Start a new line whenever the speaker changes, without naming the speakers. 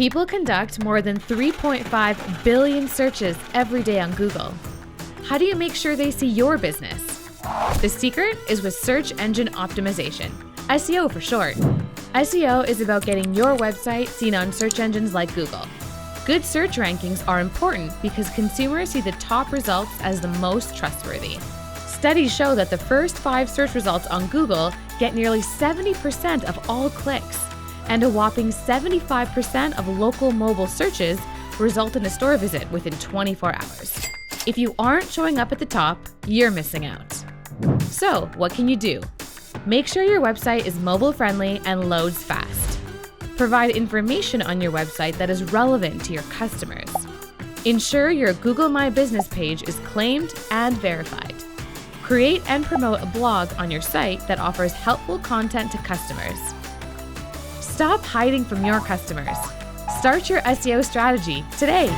People conduct more than 3.5 billion searches every day on Google. How do you make sure they see your business? The secret is with search engine optimization, SEO for short. SEO is about getting your website seen on search engines like Google. Good search rankings are important because consumers see the top results as the most trustworthy. Studies show that the first 5 search results on Google get nearly 70% of all clicks, and a whopping 75% of local mobile searches result in a store visit within 24 hours. If you aren't showing up at the top, you're missing out. So, what can you do? Make sure your website is mobile-friendly and loads fast. Provide information on your website that is relevant to your customers. Ensure your Google My Business page is claimed and verified. Create and promote a blog on your site that offers helpful content to customers. Stop hiding from your customers. Start your SEO strategy today.